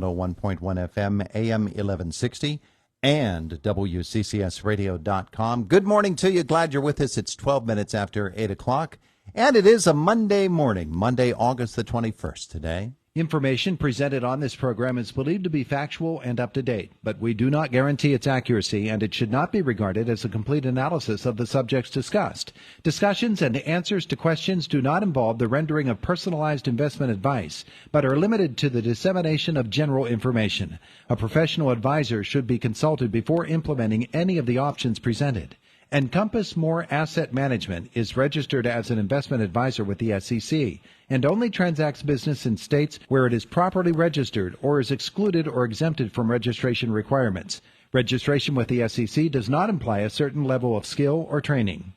101.1 FM, AM 1160, and WCCSradio.com. Good morning to you. Glad you're with us. It's 12 minutes after 8 o'clock, and it is a Monday morning, Monday, August the 21st today. Information presented on this program is believed to be factual and up to date, but we do not guarantee its accuracy, and it should not be regarded as a complete analysis of the subjects discussed. Discussions and answers to questions do not involve the rendering of personalized investment advice, but are limited to the dissemination of general information. A professional advisor should be consulted before implementing any of the options presented. Encompass More Asset Management is registered as an investment advisor with the SEC and only transacts business in states where it is properly registered or is excluded or exempted from registration requirements. Registration with the SEC does not imply a certain level of skill or training.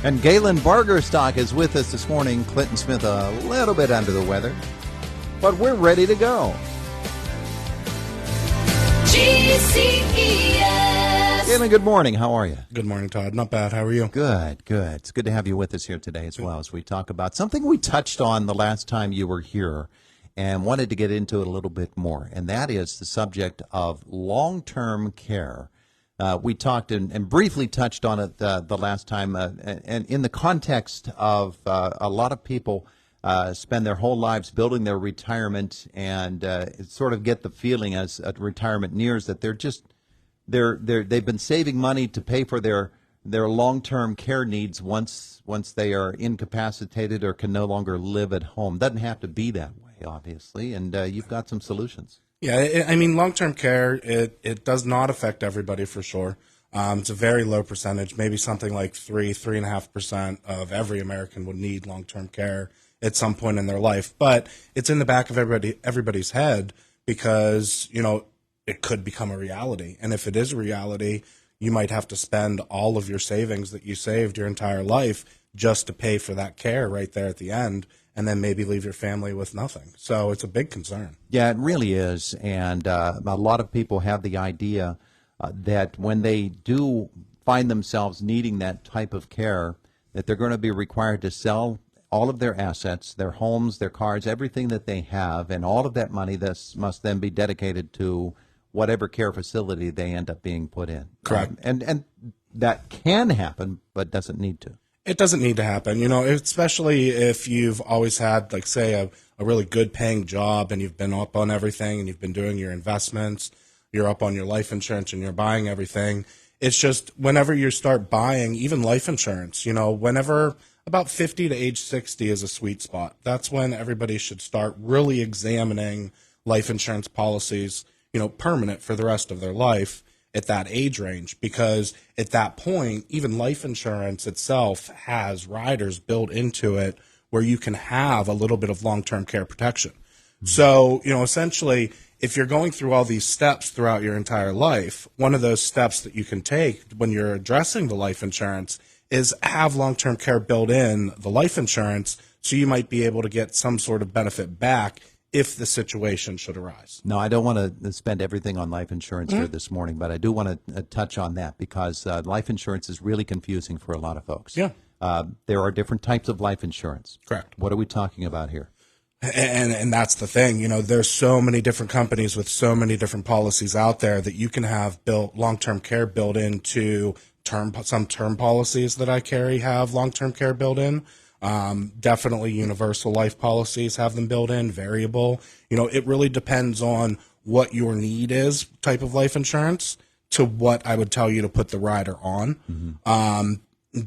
And Galen Bargerstock is with us this morning. Clinton Smith a little bit under the weather, but we're ready to go. GCES. Galen, good morning. How are you? Good morning, Todd. Not bad. How are you? Good, good. It's good to have you with us here today as well as we talk about something we touched on the last time you were here and wanted to get into it a little bit more, and that is the subject of long-term care. We talked and briefly touched on it the last time, and in the context of a lot of people spend their whole lives building their retirement and sort of get the feeling as retirement nears that they've been saving money to pay for their long-term care needs once they are incapacitated or can no longer live at home. Doesn't have to be that way, obviously, and you've got some solutions. Yeah, I mean, long-term care, it does not affect everybody for sure. It's a very low percentage, maybe something like 3.5% of every American would need long-term care at some point in their life. But it's in the back of everybody's head because, you know, it could become a reality. And if it is a reality, you might have to spend all of your savings that you saved your entire life just to pay for that care right there at the end, and then maybe leave your family with nothing. So it's a big concern. Yeah, it really is. And a lot of people have the idea that when they do find themselves needing that type of care, that they're going to be required to sell all of their assets, their homes, their cars, everything that they have, and all of that money must then be dedicated to whatever care facility they end up being put in. Correct. And that can happen, but doesn't need to. It doesn't need to happen, you know, especially if you've always had, like, say, a really good paying job and you've been up on everything and you've been doing your investments, you're up on your life insurance and you're buying everything. It's just whenever you start buying even life insurance, you know, whenever about 50 to age 60 is a sweet spot. That's when everybody should start really examining life insurance policies, you know, permanent for the rest of their life at that age range, because at that point, even life insurance itself has riders built into it where you can have a little bit of long-term care protection. Mm-hmm. So, you know, essentially, if you're going through all these steps throughout your entire life, one of those steps that you can take when you're addressing the life insurance is have long-term care built in the life insurance, so you might be able to get some sort of benefit back if the situation should arise. No, I don't want to spend everything on life insurance here this morning, but I do want to touch on that because life insurance is really confusing for a lot of folks. Yeah. There are different types of life insurance. Correct. What are we talking about here? And that's the thing, you know, there's so many different companies with so many different policies out there that you can have built long-term care built into some term policies that I carry have long-term care built in. Definitely universal life policies have them built in, variable. You know, it really depends on what your need is, type of life insurance, to what I would tell you to put the rider on. Mm-hmm.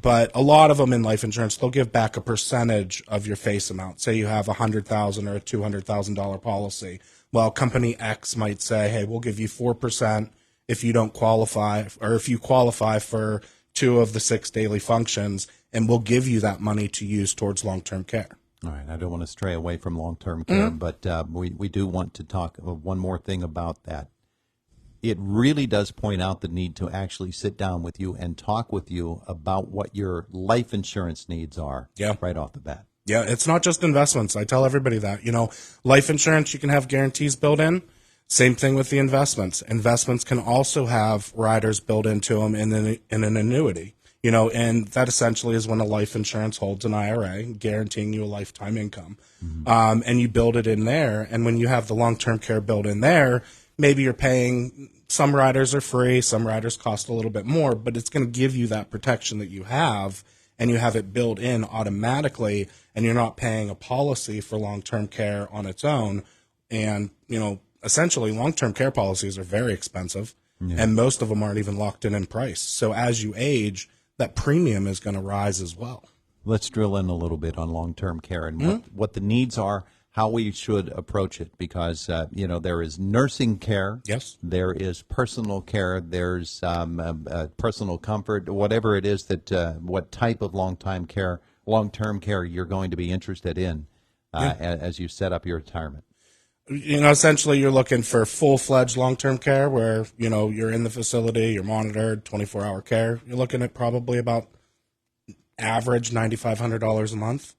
But a lot of them in life insurance, they'll give back a percentage of your face amount. Say you have $100,000 or a $200,000 policy. Well, company X might say, hey, we'll give you 4% if you don't qualify, or if you qualify for 2 of the 6 daily functions, and we'll give you that money to use towards long-term care. All right. I don't want to stray away from long-term care, but we do want to talk one more thing about that. It really does point out the need to actually sit down with you and talk with you about what your life insurance needs are right off the bat. Yeah, it's not just investments. I tell everybody that. You know, life insurance, you can have guarantees built in. Same thing with the investments. Investments can also have riders built into them in an annuity. And that essentially is when a life insurance holds an IRA, guaranteeing you a lifetime income. And you build it in there. And when you have the long-term care built in there, maybe you're paying, some riders are free, some riders cost a little bit more, but it's going to give you that protection that you have, and you have it built in automatically, and you're not paying a policy for long-term care on its own. And, essentially long-term care policies are very expensive, and most of them aren't even locked in price. So as you age, that premium is going to rise as well. Let's drill in a little bit on long-term care and what the needs are, how we should approach it, because, there is nursing care. Yes. There is personal care. There's personal comfort, whatever it is that, what type of long-term care you're going to be interested in as you set up your retirement. Essentially you're looking for full-fledged long-term care where, you're in the facility, you're monitored, 24-hour care. You're looking at probably about average $9,500 a month.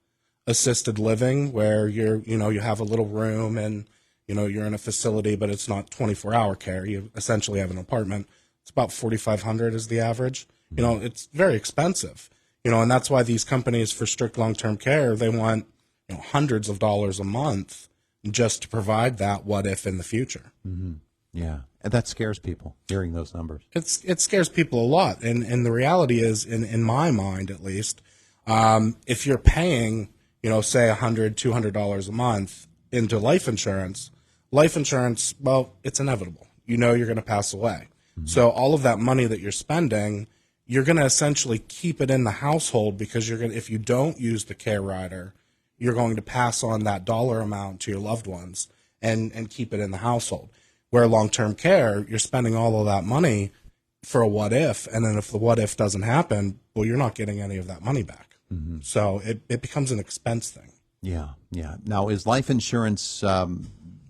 Assisted living where you have a little room and, you're in a facility, but it's not 24-hour care. You essentially have an apartment. It's about $4,500 is the average. It's very expensive, and that's why these companies for strict long-term care, they want, hundreds of dollars a month just to provide that what if in the future. Mm-hmm. Yeah. And that scares people, hearing those numbers. It scares people a lot. And the reality is, in my mind at least, if you're paying, say $100, $200 a month into life insurance, well, it's inevitable. You're going to pass away. Mm-hmm. So all of that money that you're spending, you're going to essentially keep it in the household because if you don't use the care rider, you're going to pass on that dollar amount to your loved ones and keep it in the household. Where long-term care, you're spending all of that money for a what if, and then if the what if doesn't happen, well, you're not getting any of that money back. Mm-hmm. So it becomes an expense thing. Yeah. Now, is life insurance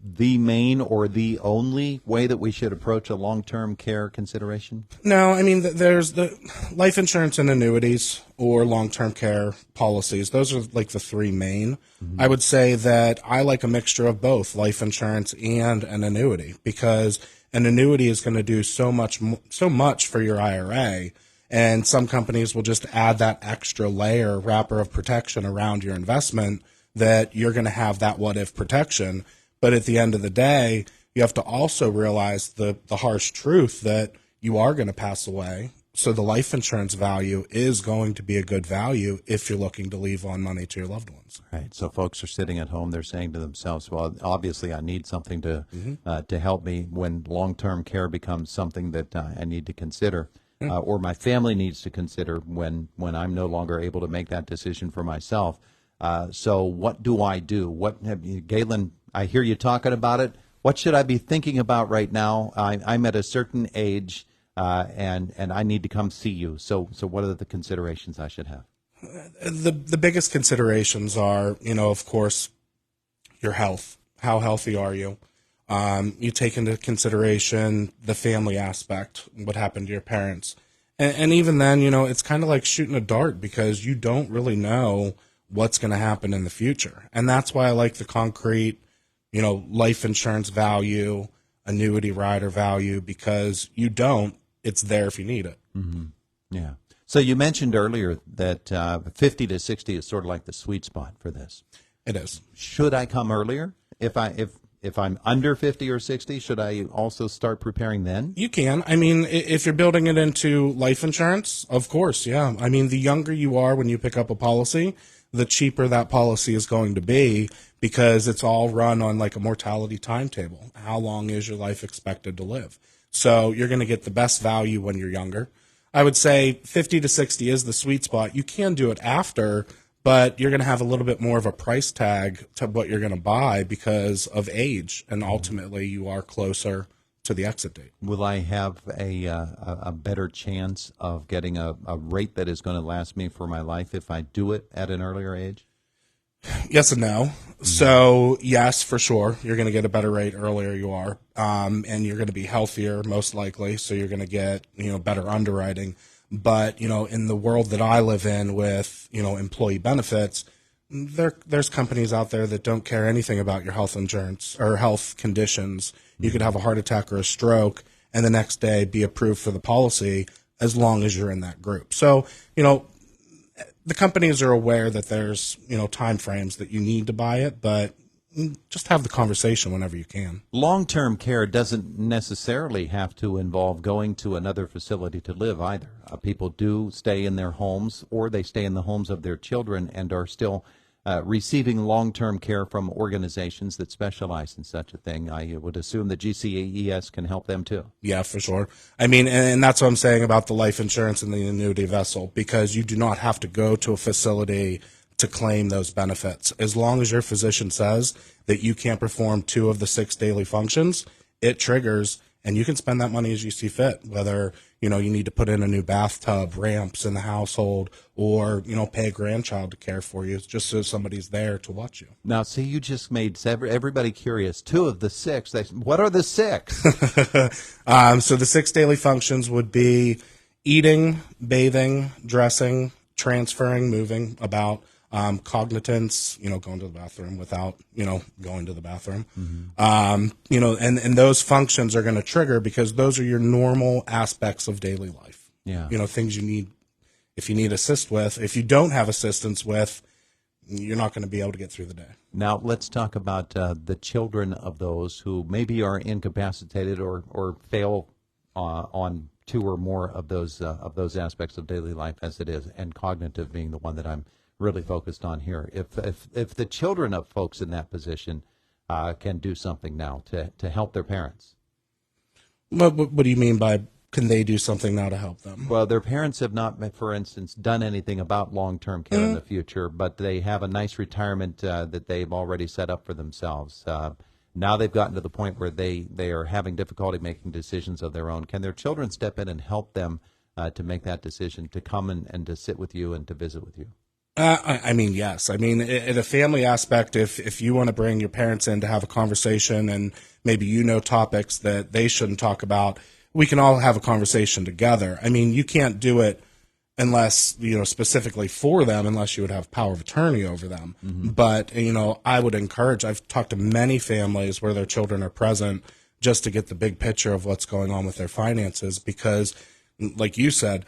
the main or the only way that we should approach a long-term care consideration? No, there's the life insurance and annuities or long-term care policies. Those are like the three main. Mm-hmm. I would say that I like a mixture of both life insurance and an annuity, because an annuity is going to do so much for your IRA. And some companies will just add that extra wrapper of protection around your investment that you're going to have that what if protection. But at the end of the day, you have to also realize the harsh truth that you are going to pass away. So the life insurance value is going to be a good value if you're looking to leave on money to your loved ones. Right. So folks are sitting at home, they're saying to themselves, well, obviously I need something to help me when long-term care becomes something that I need to consider. Or my family needs to consider when I'm no longer able to make that decision for myself. So what do I do? Galen, I hear you talking about it. What should I be thinking about right now? I'm at a certain age, and I need to come see you. So what are the considerations I should have? The biggest considerations are, of course, your health. How healthy are you? You take into consideration the family aspect, what happened to your parents. And even then, it's kind of like shooting a dart because you don't really know what's going to happen in the future. And that's why I like the concrete, life insurance value, annuity rider value, because it's there if you need it. Mm-hmm. Yeah. So you mentioned earlier that 50 to 60 is sort of like the sweet spot for this. It is. Should I come earlier? If I'm under 50 or 60, should I also start preparing then? You can. If you're building it into life insurance, of course, yeah. The younger you are when you pick up a policy, the cheaper that policy is going to be, because it's all run on like a mortality timetable. How long is your life expected to live? So you're going to get the best value when you're younger. I would say 50 to 60 is the sweet spot. You can do it after, but you're going to have a little bit more of a price tag to what you're going to buy because of age, and ultimately you are closer to the exit date. Will I have a better chance of getting a rate that is going to last me for my life if I do it at an earlier age? Yes and no. So yes, for sure, you're going to get a better rate earlier you are, and you're going to be healthier most likely, so you're going to get better underwriting. But in the world that I live in with employee benefits, there's companies out there that don't care anything about your health insurance or health conditions. You could have a heart attack or a stroke, and the next day be approved for the policy, as long as you're in that group. So, the companies are aware that there's, time frames that you need to buy it, but just have the conversation whenever you can. Long-term care doesn't necessarily have to involve going to another facility to live either. People do stay in their homes, or they stay in the homes of their children and are still receiving long-term care from organizations that specialize in such a thing. I would assume that GCES can help them too. Yeah, for sure. I mean, and that's what I'm saying about the life insurance and the annuity vessel, because you do not have to go to a facility to claim those benefits. As long as your physician says that you can't perform 2 of the 6 daily functions, it triggers, and you can spend that money as you see fit, whether, you need to put in a new bathtub, ramps in the household, or, pay a grandchild to care for you, just so somebody's there to watch you. Now, see, you just made everybody curious. 2 of the 6. What are the 6? So the 6 daily functions would be eating, bathing, dressing, transferring, moving about, cognitance, going to the bathroom without, going to the bathroom. Mm-hmm. And those functions are going to trigger because those are your normal aspects of daily life. Yeah. Things you need, if you need assist with. If you don't have assistance with, you're not going to be able to get through the day. Now, let's talk about the children of those who maybe are incapacitated or fail on 2 or more of those aspects of daily life as it is, and cognitive being the one that I'm really focused on here. If the children of folks in that position can do something now to help their parents. What do you mean by can they do something now to help them? Well, their parents have not, for instance, done anything about long-term care in the future, but they have a nice retirement that they've already set up for themselves. Now they've gotten to the point where they are having difficulty making decisions of their own. Can their children step in and help them to make that decision, to come and to sit with you and to visit with you? I mean, yes. I mean, in a family aspect, if you want to bring your parents in to have a conversation and maybe topics that they shouldn't talk about, we can all have a conversation together. I mean, you can't do it unless, specifically for them, unless you would have power of attorney over them. Mm-hmm. But, I would encourage, I've talked to many families where their children are present just to get the big picture of what's going on with their finances because, like you said,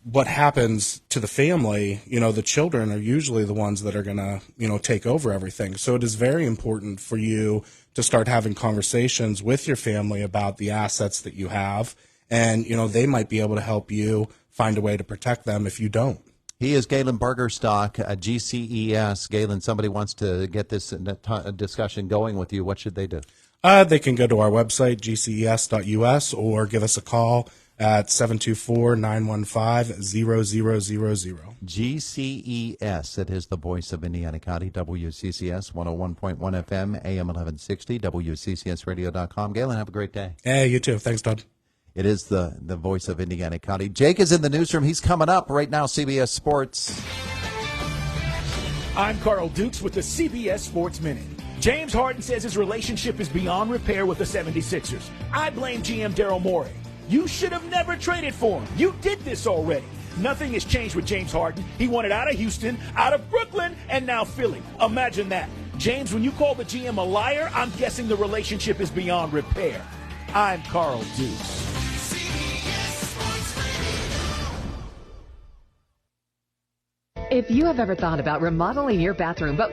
what happens to the family, the children are usually the ones that are going to, take over everything. So it is very important for you to start having conversations with your family about the assets that you have. And, they might be able to help you find a way to protect them if you don't. He is Galen Bargerstock, GCES. Galen, somebody wants to get this discussion going with you. What should they do? They can go to our website, gces.us, or give us a call at 724-915-0000. GCES, it is the voice of Indiana County, WCCS 101.1 FM, AM 1160, WCCSradio.com. Galen, have a great day. Hey, you too. Thanks, Todd. It is the voice of Indiana County. Jake is in the newsroom. He's coming up right now, CBS Sports. I'm Carl Dukes with the CBS Sports Minute. James Harden says his relationship is beyond repair with the 76ers. I blame GM Daryl Morey. You should have never traded for him. You did this already. Nothing has changed with James Harden. He wanted out of Houston, out of Brooklyn, and now Philly. Imagine that. James, when you call the GM a liar, I'm guessing the relationship is beyond repair. I'm Carl Dukes. If you have ever thought about remodeling your bathroom but